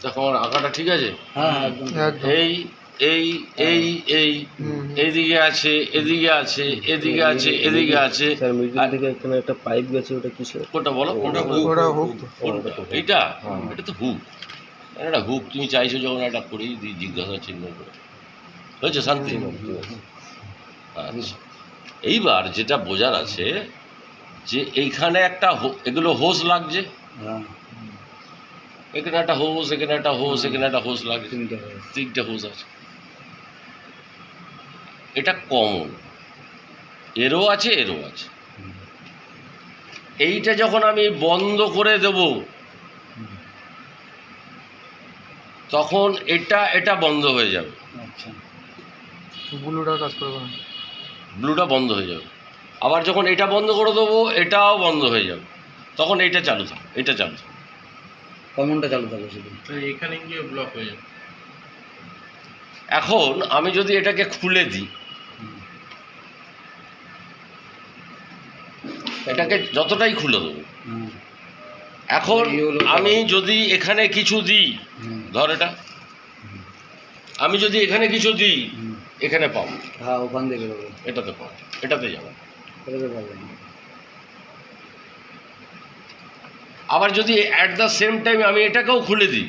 দেখো আমার আঁকাটা ঠিক আছে। এই এই এই এই এইদিকে আছে, এদিকে আছে, এদিকে আছে, এদিকে আছে। স্যার মিডল থেকে এখানে একটা পাইপ গেছে, ওটা কিসের? কোনটা বলো? ওটা হুক। কোনটা? এইটা? এটা তো হুক। একটা হুক তুমি চাইছো যখন একটা করেই দিই জিজ্ঞাসা চিহ্ন করে। হয়েছে শান্তি? আচ্ছা, এইবার যেটা বোঝার আছে যে এইখানে একটা এগুলো হোস লাগছে, এখানে একটা হোস, এখানে একটা হোস, এখানে একটা হোস লাগছে, তিনটে হোস আছে। এটা কমন, এরও আছে, এরও আছে। এইটা যখন আমি বন্ধ করে দেব তখন এটা বন্ধ হয়ে যাবে, ব্লুটা কাজ করবে না, ব্লুটা বন্ধ হয়ে যাবে। আবার যখন এটা বন্ধ করে দেবো এটাও বন্ধ হয়ে যাবে, তখন এইটা চালু থাকবে, এটা চালু থাকবে, কমনটা চালু থাকবে শুধু। এখানে গিয়ে ব্লক হয়ে যাবে। এখন আমি যদি এটাকে খুলে দিই, এটাকে যতটাই খুলে দেবো, এখন আমি যদি এখানে কিছু দিই, ধর এটা আমি যদি এখানে কিছু দিই, এখানে পাবো, হ্যাঁ ওখান থেকে বেরোবে, এটাতে পাবো, এটাতে যাবো। আবার যদি অ্যাট দ্য সেম টাইম আমি এটাকেও খুলে দিই,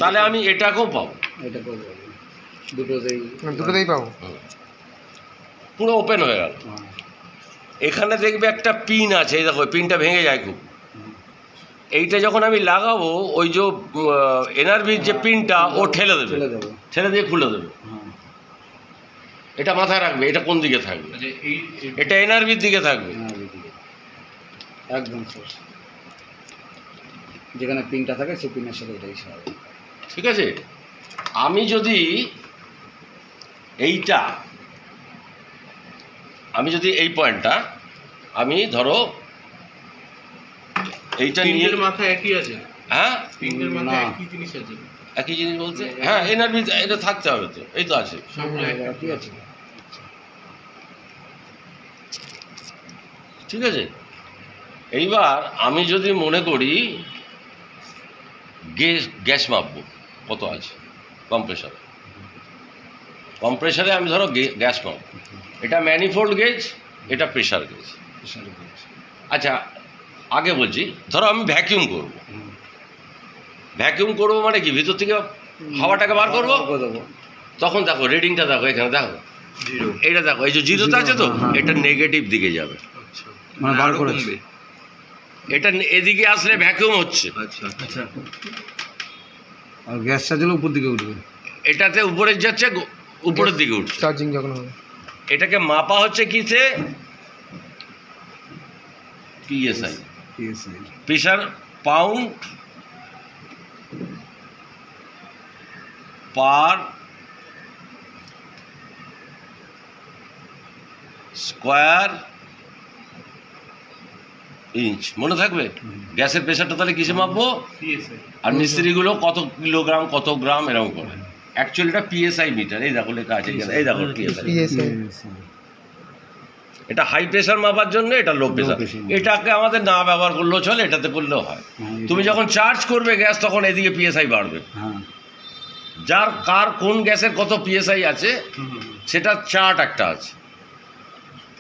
তাহলে আমি এটাকেও পাবো, দুটোতেই পাবো, পুরো ওপেন হয়ে গেল। এখানে দেখবে একটা পিন আছে, এই দেখো পিনটা ভেঙে যায় খুব। এইটা যখন আমি লাগাবো, ওই যে এনআরবির যে পিনটা ও ঠেলে দেবে, ঠেলে দিয়ে খুলে দেবে। এটা মাথায় রাখবে, এটা কোন দিকে থাকবে, এটা এনআরবির দিকে থাকবে একদম। যেখানে পিনটা থাকে সেই পিনের সাথে এটাই সাথে, ঠিক আছে। আমি যদি এই পয়েন্টটা আমি ধরো এইটা নিয়ে, মাথায় একই আছে, হ্যাঁ পিনের মাথায় একই জিনিস আছে, একই জিনিস বলতে হ্যাঁ এনআরবি এটা থাকতে হবে, তো এই তো আছে, সবগুলো একই আছে। ঠিক আছে। এইবার আমি যদি মনে করি গ্যাস মাপবো কত আছে কম্প্রেসারে আমি ধরো গ্যাস মাপবো, এটা ম্যানিফোল্ড গেজ, এটা প্রেশার গেজ। আচ্ছা আগে বলছি, ধরো আমি ভ্যাকিউম করবো মানে কি, ভিতর থেকে হাওয়াটাকে বার করবো, তখন দেখো রিডিংটা দেখো, এখানে দেখো এইটা দেখো, এই যে জিরোতে আছে তো, এটা নেগেটিভ দিকে যাবে, মানে বার করবে। এটা এদিকে আসলে ভ্যাকিউম হচ্ছে, আচ্ছা, আর গ্যাসটা চলে উপর দিকে উঠবে, এটাতে উপরে যাচ্ছে, উপরের দিকে উঠছে চার্জিং যখন হবে। এটাকে মাপা হচ্ছে কিসে, PSI, pressure pound per square inch. মনে থাকবে গ্যাসের প্রেশারটা তাহলে কিসে মাপবো, আর মিস্ত্রিগুলো কত কিলোগ্রাম কত গ্রাম এরকম করে। অ্যাকচুয়ালি এটা পিএসআই মিটার, এই দেখো লেখা আছে, এই দেখো পিএসআই। এটা হাই প্রেশার মাপার জন্য, এটা লো প্রেশার। এটাকে আমাদের না ব্যবহার করলেও চলে, এটাতে করলেও হয়। তুমি যখন চার্জ করবে গ্যাস, তখন এদিকে পিএসআই বাড়বে, যার কার কোন গ্যাসের কত পিএসআই আছে সেটা চার্ট একটা আছে,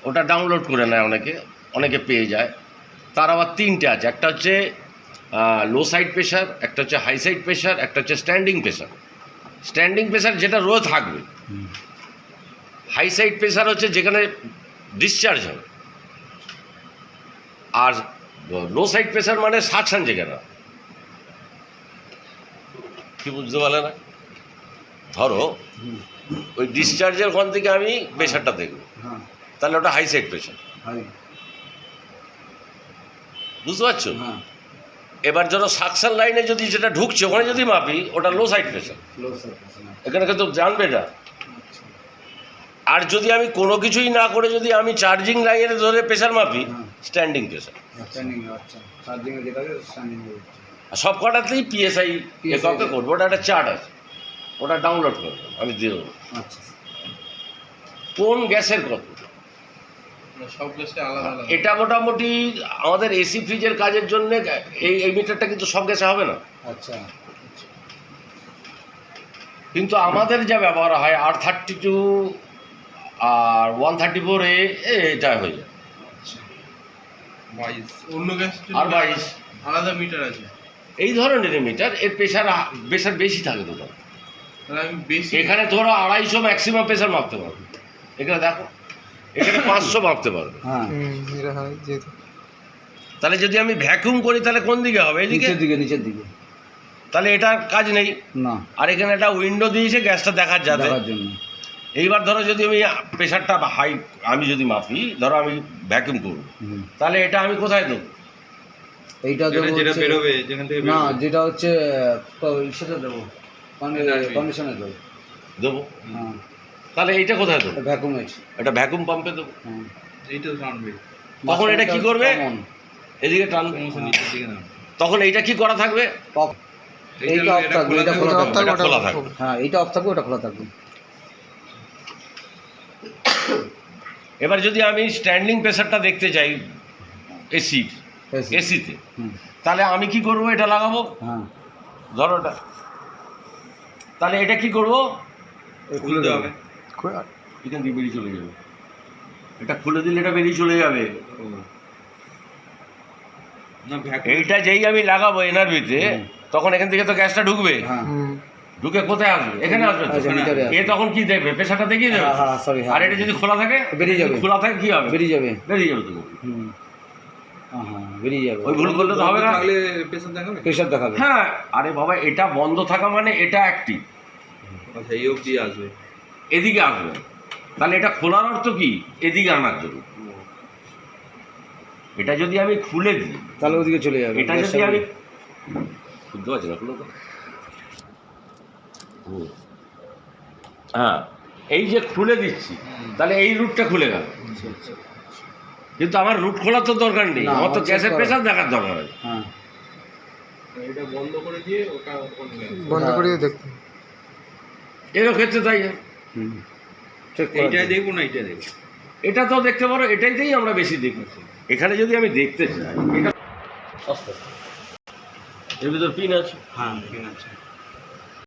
ওটা ডাউনলোড করে নেয় অনেকে পেয়ে যায়। তার আবার তিনটে আছে, একটা হচ্ছে লো সাইড প্রেশার, একটা হচ্ছে হাই সাইড প্রেশার, একটা হচ্ছে স্ট্যান্ডিং প্রেশার। স্ট্যান্ডিং প্রেশার যেটা রোজ থাকবে, হাই সাইড প্রেশার হচ্ছে যেখানে ডিসচার্জ হবে, আর লো সাইড প্রেশার মানে সাকশন যেখানে। কি বুঝতে পারলে না? ধরো ওই ডিসচার্জের ওখান থেকে আমি প্রেশারটা দেখবো, তাহলে ওটা হাই সাইড প্রেশার, বুঝতে পারছো? এবার ধরো সাকশন লাইনে যদি যেটা ঢুকছে ওখানে যদি মাপি, ওটা লো সাইড প্রেশার, এখানে কিন্তু জানবে এটা। আর যদি আমি কোনো কিছুই না করে যদি আমি চার্জিং লাইনে ধরে প্রেশার মাপি, স্ট্যান্ডিং প্রেশার। আর সব কটাতেই পিএসআই এককে করবো, ওটা একটা চার্ট আছে, ওটা ডাউনলোড করবো, আমি দিয়ে দেবো কোন গ্যাসের কত। সব গ্যাসে আলাদা আলাদা। এটা মোটামুটি আমাদের এসি ফ্রিজের কাজের জন্য এই মিটারটা কিন্তু সব গ্যাসে হবে না, আচ্ছা কিন্তু আমাদের যা ব্যবহার হয় R32 আর 134 এটা হয়ে যায়। অন্য গ্যাস আর 22 আলাদা মিটার আছে। এই ধরনের মিটার, এর প্রেশার বেশি থাকে তো। তাহলে আমি বেশি এখানে ধরো 250 ম্যাক্সিমাম প্রেশার মাপতে পারবে, এখানে দেখো এখানে 500 মাপতে পারবে। হ্যাঁ এটা হয় যেহেতু তাহলে যদি আমি ভ্যাকুম করি তাহলে কোন দিকে হবে? এইদিকে। নিচের দিকে তাহলে এটার কাজ নেই। না, আর এখানে একটা উইন্ডো দিয়েছে গ্যাসটা দেখার যাতে। দেখার জন্য। এইবার ধরো যদি আমি প্রেশারটা হাই আমি যদি মাপি, ধরো আমি ভ্যাকুম করব, তাহলে এটা আমি কোথায় দেবো? এইটা দেবো যেটা হচ্ছে- বেরোবে যেখান থেকে না, যেটা হচ্ছে সেটা দেবো কন্ডিশনে দেবো। দেবো। হ্যাঁ, তাহলে এইটা কোথায় দেবো? ভ্যাকুমের। এটা ভ্যাকুম পাম্পে দেবো। হ্যাঁ, এইটা টানবে তখন এটা কি করবে? কমন। এদিকে টানবে। ক্রমশ নিচের দিকে নামবে। তখন এইটা কি করা থাকবে? পপ। এইটা অফ থাকবে, এটা খোলা এটা থাকবে। এটা খোলা থাকবে। হ্যাঁ, এইটা অফ থাকবে, ওটা খোলা থাকবে। এবার যদি আমি স্ট্যান্ডিং প্রেসারটা দেখতে চাই এসি। এসিতে, হুম, তাহলে আমি কি করব? এটা লাগাবো, হ্যাঁ, ধরো এটা, তাহলে এটা কি করব? খুলে খুলতে দেবে। হবে। এখান থেকে বেরিয়ে চলে যাবে। এটা খুলে দিলে এটা বেরিয়ে চলে যাবে। না ভ্যাকুম এইটা যেই আমি লাগাবো এনআরবিতে, হুম। তখন এখান থেকে তো গ্যাসটা ঢুকবে। হ্যাঁ, ঢুকে কোথায় আসবে? এখানে আসবে তো। আচ্ছা, মিটারে আসবে। এ তখন কি দেখবে? প্রেসারটা দেখিয়ে দেবে। হ্যাঁ, হ্যাঁ, sorry, হ্যাঁ। আর এটা যদি খোলা থাকে, বেরিয়ে যাবে। খোলা থাকে কি হবে? বেরিয়ে যাবে। বেরিয়ে যাবে তো। হুম, হ্যাঁ, হ্যাঁ, বেরিয়ে যাবে। ওই ভুল করলে তো হবে না। থাকলে প্রেসার দেখাবে। প্রেশার দেখাবে। হ্যাঁ, আরে বাবা, এটা বন্ধ থাকা মানে এটা অ্যাক্টিভ, আচ্ছা এই অবধি আসবে। এদিকে আসবে। তাহলে এটা খোলার অর্থ কি? এদিকে আনার জন্য। এটা যদি আমি খুলে দিই, তাহলে ওদিকে চলে যাবে। এটা যদি আমি বুঝতে পারছি না, খুলো তো। হ্যাঁ, এই যে খুলে দিচ্ছি, তাহলে এই রুটটা খুলে গেল। কিন্তু আমার রুট খোলার তো দরকার নেই, না, আমার তো আমার গ্যাসের check করা। প্রেসার দেখার দরকার আছে। হ্যাঁ, এটা বন্ধ করে দিয়ে ওটা ওপেন হবে। বন্ধ করে দেখতে এরও ক্ষেত্রে তাই। হুম, চেক এইটাই দেখবো না এইটা দেখবো। এটা তো দেখতে পারো, এটাইতেই আমরা বেশি দেখি। এখানে যদি আমি দেখতে চাই, এটা এর ভিতর পিন আছে। হ্যাঁ, ঠিক আছে।